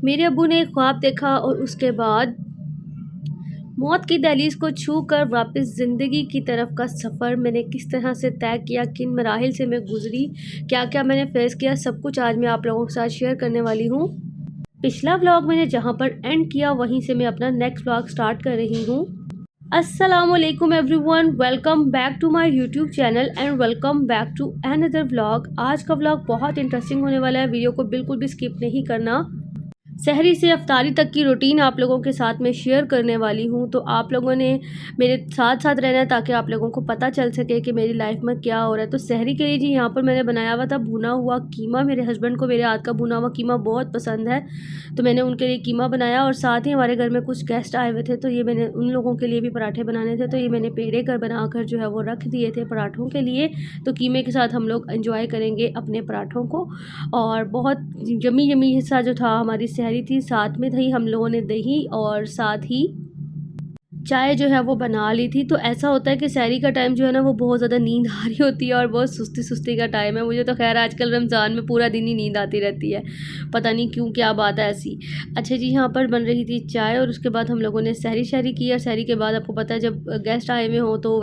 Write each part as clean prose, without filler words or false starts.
मेरे अब्बू ने एक ख्वाब देखा और उसके बाद मौत की दहलीज़ को छू कर वापस ज़िंदगी की तरफ का सफ़र मैंने किस तरह से तय किया, किन मराहिल से मैं गुज़री, क्या-क्या मैंने फ़ेस किया, सब कुछ आज मैं आप लोगों के साथ शेयर करने वाली हूँ। पिछला व्लॉग मैंने जहाँ पर एंड किया वहीं से मैं अपना नेक्स्ट व्लॉग स्टार्ट कर रही हूँ। अस्सलामुअलैकुम everyone, welcome back to my YouTube channel and welcome back to another vlog. आज का व्लॉग बहुत इंटरेस्टिंग होने वाला है, वीडियो को बिल्कुल भी स्किप नहीं करना। सहरी से अफ्तारी तक की रूटीन आप लोगों के साथ में शेयर करने वाली हूँ, तो आप लोगों ने मेरे साथ साथ रहना है ताकि आप लोगों को पता चल सके कि मेरी लाइफ में क्या हो रहा है। तो सहरी के लिए जी यहाँ पर मैंने बनाया हुआ था भुना हुआ कीमा। मेरे हस्बैंड को मेरे हाथ का भुना हुआ कीमा बहुत पसंद है, तो मैंने उनके लिए कीमा बनाया। और साथ ही हमारे घर में कुछ गेस्ट आए हुए थे, तो ये मैंने उन लोगों के लिए भी पराठे बनाने थे, तो ये मैंने पेड़े कर बनाकर जो है वो रख दिए थे पराठों के लिए। तो कीमे के साथ हम लोग इंजॉय करेंगे अपने पराठों को। और बहुत यमी यमी हिस्सा जो था हमारी सहरी थी, साथ में थी हम लोगों ने दही और साथ ही चाय जो है वो बना ली थी। तो ऐसा होता है कि सहरी का टाइम जो है ना वो बहुत ज़्यादा नींद आ रही होती है और बहुत सुस्ती सुस्ती का टाइम है। मुझे तो खैर आजकल रमज़ान में पूरा दिन ही नींद आती रहती है, पता नहीं क्यों, क्या बात है ऐसी। अच्छा जी, यहाँ पर बन रही थी चाय और उसके बाद हम लोगों ने सहरी शहरी की। और सहरी के बाद आपको पता है जब गेस्ट आए हुए हों तो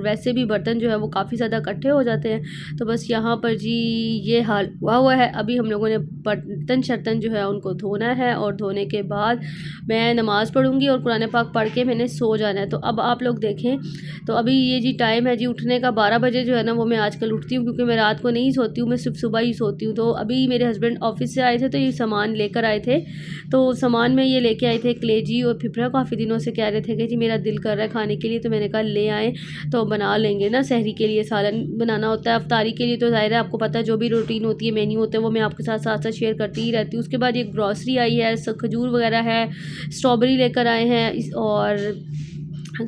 वैसे भी बर्तन जो है वो काफ़ी ज़्यादा इकट्ठे हो जाते हैं। तो बस यहाँ पर जी ये हाल हुआ है। अभी हम लोगों ने बर्तन शर्तन जो है उनको धोना है और धोने के बाद मैं नमाज़ पढ़ूँगी और कुरान पाक पढ़ के मैंने सो जाना है। तो अब आप लोग देखें, तो अभी ये जी टाइम है जी उठने का, 12 बजे जो है ना वो मैं आजकल उठती हूँ, क्योंकि मैं रात को नहीं सोती हूँ, मैं सिर्फ सुबह ही सोती हूँ। तो अभी मेरे हस्बैंड ऑफिस से आए थे तो ये सामान लेकर आए थे। तो सामान में ये लेके आए थे कलेजी और फिफरा। काफ़ी दिनों से कह रहे थे कि जी मेरा दिल कर रहा है खाने के लिए, तो मैंने कहा ले आए तो बना लेंगे ना। सहरी के लिए सालन बनाना होता है, अफ्तारी के लिए तो ज़ाहिर है आपको पता है जो भी रूटीन होती है, मेन्यू होते हैं, वो मैं आपके साथ साथ साथ शेयर करती ही रहती हूँ। उसके बाद ये ग्रॉसरी आई है, खजूर वगैरह है, स्ट्रॉबेरी लेकर आए हैं और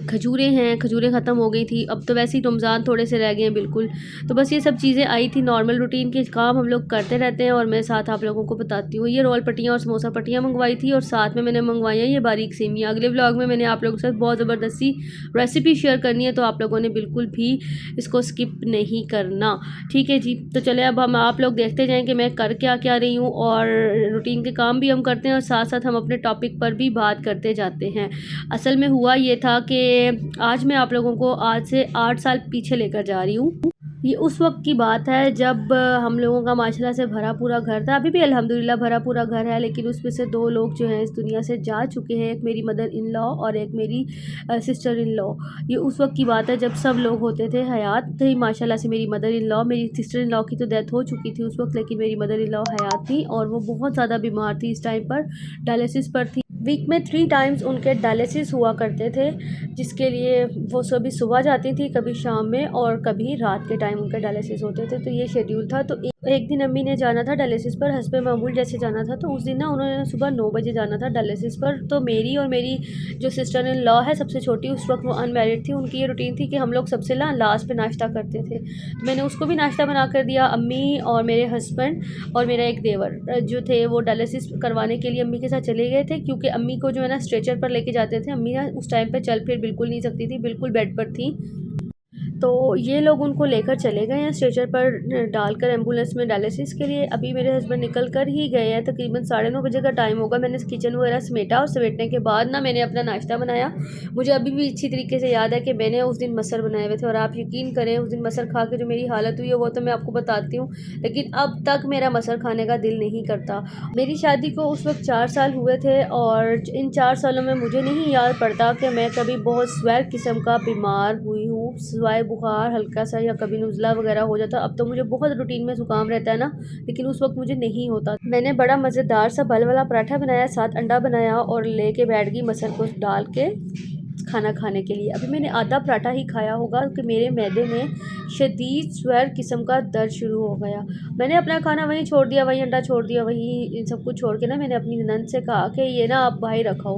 खजूरें हैं। खजूरें ख़त्म हो गई थी, अब तो वैसे ही रमज़ान थोड़े से रह गए हैं बिल्कुल। तो बस ये सब चीज़ें आई थी। नॉर्मल रूटीन के काम हम लोग करते रहते हैं और मैं साथ आप लोगों को बताती हूँ। ये रोल पट्टियाँ और समोसा पट्टियाँ मंगवाई थी और साथ में मैंने मंगवाई है ये बारीक सेमियाँ। अगले व्लॉग में मैंने आप लोगों के साथ बहुत ज़बरदस्ती रेसिपी शेयर करनी है, तो आप लोगों ने बिल्कुल भी इसको स्किप नहीं करना, ठीक है जी। तो चले अब हम आप लोग देखते जाएँ कि मैं कर क्या क्या रही हूँ और रूटीन के काम भी हम करते हैं और साथ साथ हम अपने टॉपिक पर भी बात करते जाते हैं। असल में हुआ ये था कि आज मैं आप लोगों को आज से 8 साल पीछे लेकर जा रही हूँ। ये उस वक्त की बात है जब हम लोगों का माशाल्लाह से भरा पूरा घर था। अभी भी अल्हम्दुलिल्लाह भरा पूरा घर है, लेकिन उसमें से 2 लोग जो हैं इस दुनिया से जा चुके हैं। एक मेरी मदर इन लॉ और एक मेरी सिस्टर इन लॉ। ये उस वक्त की बात है जब सब लोग होते थे, हयात थी माशाल्लाह से मेरी मदर इन लॉ। मेरी सिस्टर इन लॉ की तो डेथ हो चुकी थी उस वक्त, लेकिन मेरी मदर इन लॉ हयात थी और वो बहुत ज़्यादा बीमार थी। इस टाइम पर डायलिसिस पर थी। वीक में 3 टाइम्स उनके डायलिसिस हुआ करते थे, जिसके लिए वो कभी सुबह जाती थी, कभी शाम में और कभी रात के टाइम उनके डायलिसिस होते थे। तो ये शेड्यूल था। तो एक दिन अम्मी ने जाना था डायलिसिस पर, हस्बे मामूल जैसे जाना था। तो उस दिन ना उन्होंने सुबह 9 बजे जाना था डायलिसिस पर। तो मेरी और मेरी जो सिस्टर इन लॉ है सबसे छोटी, उस वक्त वो अनमैरिड थी, उनकी ये रूटीन थी कि हम लोग सबसे ना लास्ट पे नाश्ता करते थे। तो मैंने उसको भी नाश्ता बना कर दिया। अम्मी और मेरे हस्बैंड और मेरा एक देवर जो थे वो डायलिसिस करवाने के लिए अम्मी के साथ चले गए थे, क्योंकि अम्मी को जो है ना स्ट्रेचर पर लेके जाते थे। अम्मी ना उस टाइम पे चल फिर बिल्कुल नहीं सकती थी, बिल्कुल बेड पर थी। तो ये लोग उनको लेकर चले गए हैं स्ट्रेचर पर डालकर एम्बुलेंस में डायलिसिस के लिए। अभी मेरे हस्बैंड निकल कर ही गए हैं, तकरीबन 9:30 बजे का टाइम होगा। मैंने किचन वगैरह समेटा और समेटने के बाद ना मैंने अपना नाश्ता बनाया। मुझे अभी भी अच्छी तरीके से याद है कि मैंने उस दिन मसर बनाए हुए थे और आप यकीन करें उस दिन मसर खा के जो मेरी हालत हुई है वो तो मैं आपको बताती हूँ, लेकिन अब तक मेरा मसर खाने का दिल नहीं करता। मेरी शादी को उस वक्त 4 साल हुए थे और इन 4 सालों में मुझे नहीं याद पड़ता कि मैं कभी बहुत स्वैर किस्म का बीमार हुई हूँ, सिवाय बुखार हल्का सा या कभी नुज़ला वगैरह हो जाता। अब तो मुझे बहुत रूटीन में ज़ुकाम रहता है ना, लेकिन उस वक्त मुझे नहीं होता। मैंने बड़ा मज़ेदार सा बल वाला पराठा बनाया, साथ अंडा बनाया और लेके बैठ गई मसर को डाल के खाना खाने के लिए। अभी मैंने आधा पराठा ही खाया होगा कि मेरे मैदे में शदीद स्वैर किस्म का दर्द शुरू हो गया। मैंने अपना खाना वहीं छोड़ दिया, वहीं अंडा छोड़ दिया, वहीं सब कुछ छोड़ के ना मैंने अपनी ननद से कहा कि ये ना आप बाहर रखो।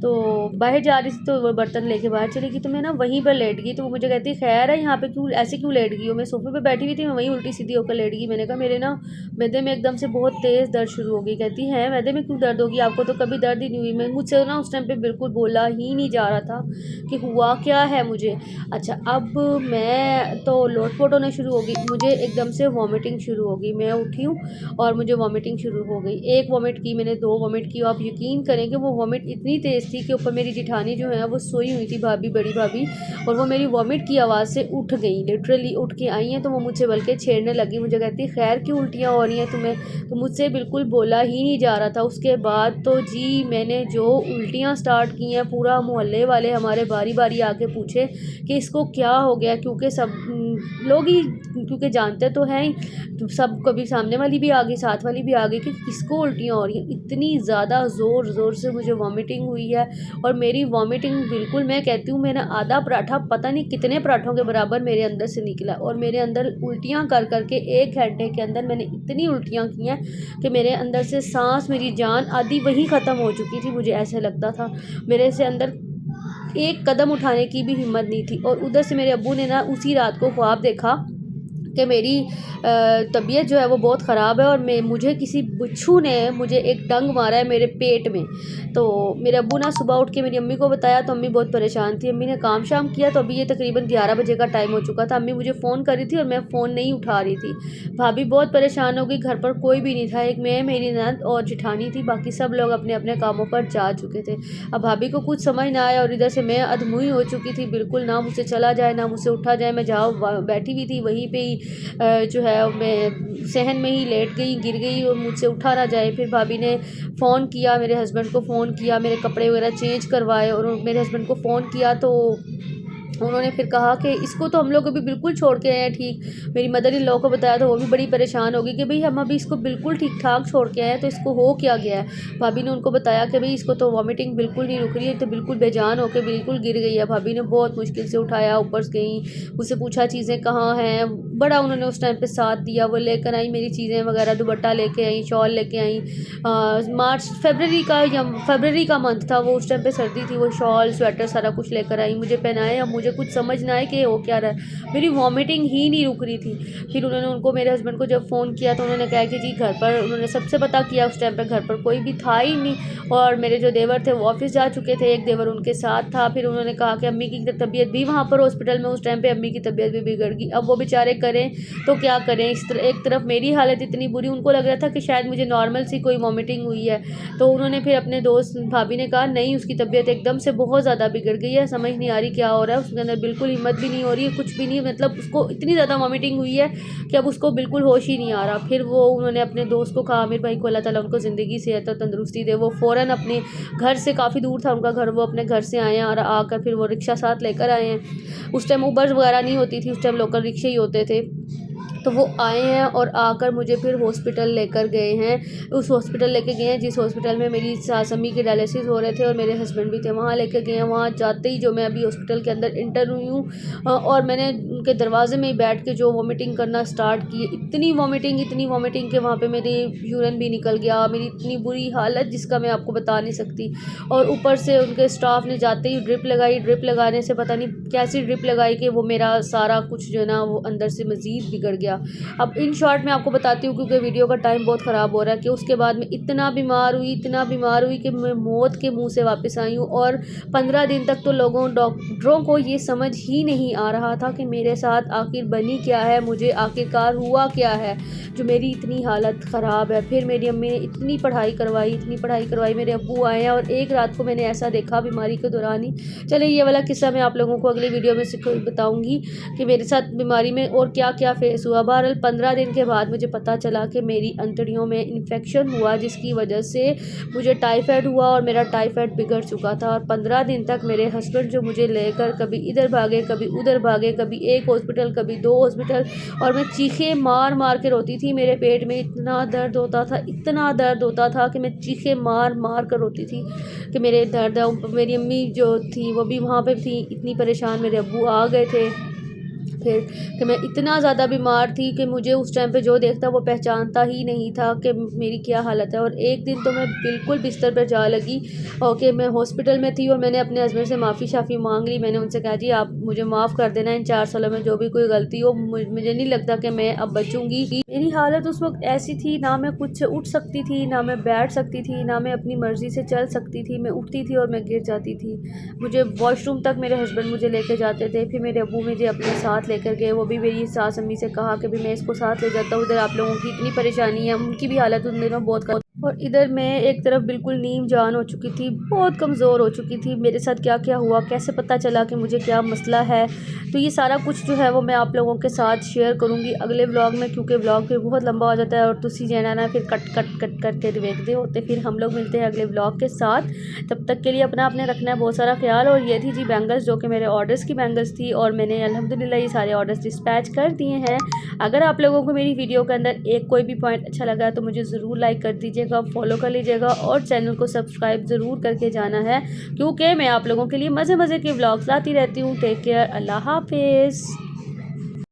तो बाहर जा रही थी तो वो बर्तन लेके बाहर चली गई, तो मैं ना वहीं पर लेट गई। तो वो मुझे कहती खैर है यहाँ पे क्यों ऐसे क्यों लेट गई हो। मैं सोफे पे बैठी हुई थी, मैं वहीं उल्टी सीधी होकर लेट गई। मैंने कहा मेरे ना मैदे में एकदम से बहुत तेज़ दर्द शुरू हो गई। कहती है मैदे में क्यों दर्द होगी, आपको तो कभी दर्द ही नहीं हुई। मैं मुझसे ना उस टाइम पे बिल्कुल बोला ही नहीं जा रहा था। था कि हुआ क्या है मुझे। अच्छा, अब मैं तो लोट-पोट होना शुरू हो गई, मुझे एकदम से वॉमिटिंग शुरू हो गई। मैं उठी हूँ और मुझे वॉमिटिंग शुरू हो गई। एक वॉमिट की मैंने, 2 वॉमिट की, आप यकीन करें कि वो वॉमिट इतनी तेज़ थी कि ऊपर मेरी जेठानी जो है वो सोई हुई थी, भाभी, बड़ी भाभी, और वो मेरी वॉमिट की आवाज़ से उठ गई, लिटरली उठ के आई हैं। तो वो मुझसे बल्कि छेड़ने लगी, मुझे कहती खैर क्यों उल्टियाँ हो रही हैं तुम्हें, तो मुझसे बिल्कुल बोला ही नहीं जा रहा था। उसके बाद तो जी मैंने जो उल्टियाँ स्टार्ट की हैं, पूरा मोहल्ले वाले हमारे बारी बारी आके पूछे कि इसको क्या हो गया, क्योंकि सब लोग ही क्योंकि जानते तो हैं ही, तो सब, कभी सामने वाली भी आ गई, साथ वाली भी आ गई कि किसको उल्टियाँ हो रही हैं। इतनी ज़्यादा ज़ोर ज़ोर से मुझे वॉमिटिंग हुई है, और मेरी वॉमिटिंग बिल्कुल, मैं कहती हूँ मेरा आधा पराठा पता नहीं कितने पराठों के बराबर मेरे अंदर से निकला, और मेरे अंदर उल्टियाँ कर करके 1 घंटे के अंदर मैंने इतनी उल्टियाँ की हैं कि मेरे अंदर से सांस, मेरी जान आधी वहीं ख़त्म हो चुकी थी। मुझे ऐसे लगता था मेरे से अंदर एक कदम उठाने की भी हिम्मत नहीं थी। और उधर से मेरे अब्बू ने ना उसी रात को ख्वाब देखा कि मेरी तबीयत जो है वो बहुत ख़राब है, और मुझे किसी बिच्छू ने मुझे एक डंग मारा है मेरे पेट में। तो मेरे अब्बू ना सुबह उठ के मेरी अम्मी को बताया, तो अम्मी बहुत परेशान थी। अम्मी ने काम शाम किया, तो अभी ये तकरीबन 11 बजे का टाइम हो चुका था। अम्मी मुझे फ़ोन कर रही थी और मैं फ़ोन नहीं उठा रही थी। भाभी बहुत परेशान हो गई, घर पर कोई भी नहीं था, एक मैं, मेरी ननद और जेठानी थी, बाकी सब लोग अपने अपने कामों पर जा चुके थे। अब भाभी को कुछ समझ ना आया, और इधर से मैं अधमुई हो चुकी थी बिल्कुल, ना मुझसे चला जाए ना मुझसे उठा जाए। मैं जहाँ बैठी हुई थी वहीं पे ही जो है मैं सहन में ही लेट गई, गिर गई, और मुझसे उठा ना जाए। फिर भाभी ने फ़ोन किया, मेरे हस्बैंड को फ़ोन किया, मेरे कपड़े वगैरह चेंज करवाए, और मेरे हस्बैंड को फ़ोन किया, तो उन्होंने फिर कहा कि इसको तो हम लोग अभी बिल्कुल छोड़ के आए हैं ठीक। मेरी मदर इन लॉ को बताया, तो वो भी बड़ी परेशान हो गई कि भाई हम अभी इसको बिल्कुल ठीक ठाक छोड़ के आए हैं, तो इसको हो क्या गया है। भाभी ने उनको बताया कि भाई इसको तो वॉमिटिंग बिल्कुल नहीं रुक रही है, तो बिल्कुल बेजान होकर बिल्कुल गिर गई है। भाभी ने बहुत मुश्किल से उठाया, ऊपर से गई, उससे पूछा चीज़ें कहाँ हैं, बड़ा उन्होंने उस टाइम पर साथ दिया। वो लेकर आई मेरी चीज़ें वगैरह, दुपट्टा लेके आई, शॉल लेके आई। फरवरी का मंथ था वो, उस टाइम पे सर्दी थी, वो शॉल, स्वेटर सारा कुछ लेकर आई, मुझे पहनाए। अब मुझे कुछ समझ ना आए कि हो क्या रहा है, मेरी वॉमिटिंग ही नहीं रुक रही थी। फिर उन्होंने उनको, मेरे हस्बैंड को जब फ़ोन किया, तो उन्होंने कहा कि जी घर पर, उन्होंने सबसे पता किया, उस टाइम पर घर पर कोई भी था ही नहीं, और मेरे जो देवर थे वो ऑफिस जा चुके थे, एक देवर उनके साथ था। फिर उन्होंने कहा कि अम्मी की तबीयत भी वहाँ पर हॉस्पिटल में, उस टाइम पर अम्मी की तबीयत भी बिगड़ गई। अब वो बेचारे करें तो क्या करें। एक तरफ मेरी हालत इतनी बुरी, उनको लग रहा था कि शायद मुझे नॉर्मल सी कोई वॉमिटिंग हुई है। तो उन्होंने फिर अपने दोस्त भाभी ने कहा नहीं, उसकी तबीयत एकदम से बहुत ज़्यादा बिगड़ गई है, समझ नहीं आ रही क्या हो रहा है, उसके अंदर बिल्कुल हिम्मत भी नहीं हो रही है, कुछ भी नहीं, मतलब उसको इतनी ज़्यादा वॉमिटिंग हुई है कि अब उसको बिल्कुल होश ही नहीं आ रहा। फिर वो, उन्होंने अपने दोस्त को कहा, आमिर भाई को, अल्लाह ताला उनको ज़िंदगी सेहत और तंदरुस्ती दे, वो फ़ौरन अपने घर से, काफ़ी दूर था उनका घर, वो अपने घर से आए हैं, और आकर फिर वो रिक्शा साथ लेकर आए हैं। उस टाइम उबर वगैरह नहीं होती थी, उस टाइम लोकल रिक्शे ही होते थे। तो वो आए हैं और आकर मुझे फिर हॉस्पिटल लेकर गए हैं। उस हॉस्पिटल लेके गए हैं जिस हॉस्पिटल में मेरी सास अम्मी के डायलिसिस हो रहे थे, और मेरे हस्बैंड भी थे, वहाँ लेकर गए हैं। वहाँ जाते ही जो मैं अभी हॉस्पिटल के अंदर इंटर हुई हूँ, और मैंने उनके दरवाजे में ही बैठ के जो वॉमिटिंग करना स्टार्ट की, इतनी वॉमिटिंग कि वहाँ पर मेरी यूरिन भी निकल गया, मेरी इतनी बुरी हालत जिसका मैं आपको बता नहीं सकती। और ऊपर से उनके स्टाफ ने जाते ही ड्रिप लगाई, ड्रिप लगाने से पता नहीं कैसी ड्रिप लगाई कि वो मेरा सारा कुछ जो है ना वो अंदर से मज़ीद बिगड़ गया। अब इन शॉर्ट मैं आपको बताती हूँ, क्योंकि वीडियो का टाइम बहुत ख़राब हो रहा है, कि उसके बाद मैं इतना बीमार हुई कि मैं मौत के मुंह से वापस आई हूँ। और 15 दिन तक तो डॉक्टरों को ये समझ ही नहीं आ रहा था कि मेरे साथ आखिर बनी क्या है, मुझे आखिरकार हुआ क्या है जो मेरी इतनी हालत ख़राब है। फिर मेरी अम्मी ने इतनी पढ़ाई करवाई, मेरे अब्बू आए हैं, और एक रात को मैंने ऐसा देखा बीमारी के दौरान ही। चले, ये वाला किस्सा मैं आप लोगों को अगली वीडियो में बताऊँगी कि मेरे साथ बीमारी में और क्या क्या फेस हुआ। बहरहाल 15 दिन के बाद मुझे पता चला कि मेरी अंतड़ियों में इन्फेक्शन हुआ, जिसकी वजह से मुझे टाइफाइड हुआ, और मेरा टाइफाइड बिगड़ चुका था। और 15 दिन तक मेरे हस्बैंड जो मुझे लेकर कभी इधर भागे, कभी उधर भागे, कभी एक हॉस्पिटल, कभी 2 हॉस्पिटल, और मैं चीखे मार मार के रोती थी। मेरे पेट में इतना दर्द होता था कि मैं चीखे मार मार कर रोती थी कि मेरे दर्द है। मेरी अम्मी जो थी वो भी वहाँ पे थी, इतनी परेशान। मेरे अब्बू आ गए थे, फिर कि मैं इतना ज़्यादा बीमार थी कि मुझे उस टाइम पे जो देखता वो पहचानता ही नहीं था कि मेरी क्या हालत है। और एक दिन तो मैं बिल्कुल बिस्तर पर जा लगी और कि मैं हॉस्पिटल में थी और मैंने अपने हस्बैंड से माफ़ी शाफ़ी मांग ली। मैंने उनसे कहा जी आप मुझे माफ़ कर देना, इन 4 सालों में जो भी कोई गलती हो मुझे नहीं लगता कि मैं अब बचूंगी। मेरी हालत उस वक्त ऐसी थी, ना मैं खुद से उठ सकती थी, ना मैं बैठ सकती थी, ना मैं अपनी मर्ज़ी से चल सकती थी। मैं उठती थी और मैं गिर जाती थी। मुझे वॉशरूम तक मेरे हस्बैंड मुझे लेके जाते थे। फिर मेरे अब्बू मुझे अपने साथ लेकर गए। वो भी मेरी सास अम्मी से कहा कि भी मैं इसको साथ ले जाता हूँ, इधर आप लोगों की इतनी परेशानी है। उनकी भी हालत उन दिनों बहुत और इधर मैं एक तरफ बिल्कुल नीम जान हो चुकी थी, बहुत कमज़ोर हो चुकी थी। मेरे साथ क्या क्या हुआ, कैसे पता चला कि मुझे क्या मसला है, तो ये सारा कुछ जो है वो मैं आप लोगों के साथ शेयर करूँगी अगले व्लॉग में, क्योंकि व्लॉग फिर बहुत लंबा हो जाता है और तुसी जाना ना फिर कट कट कट करके देखते होते। फिर हम लोग मिलते हैं अगले व्लॉग के साथ। तब तक के लिए अपना आपने रखना है बहुत सारा ख्याल। और ये थी जी बैंगल्स, जो कि मेरे ऑर्डर्स की बैंगल्स थी और मैंने अल्हम्दुलिल्लाह ये सारे ऑर्डर्स डिस्पैच कर दिए हैं। अगर आप लोगों को मेरी वीडियो के अंदर एक कोई भी पॉइंट अच्छा लगा तो मुझे ज़रूर लाइक कर दीजिएगा, फॉलो कर लीजिएगा और चैनल को सब्सक्राइब ज़रूर करके जाना है, क्योंकि मैं आप लोगों के लिए मज़े मज़े के व्लॉग्स लाती रहती हूँ। टेक केयर, अल्लाह हाफिज़।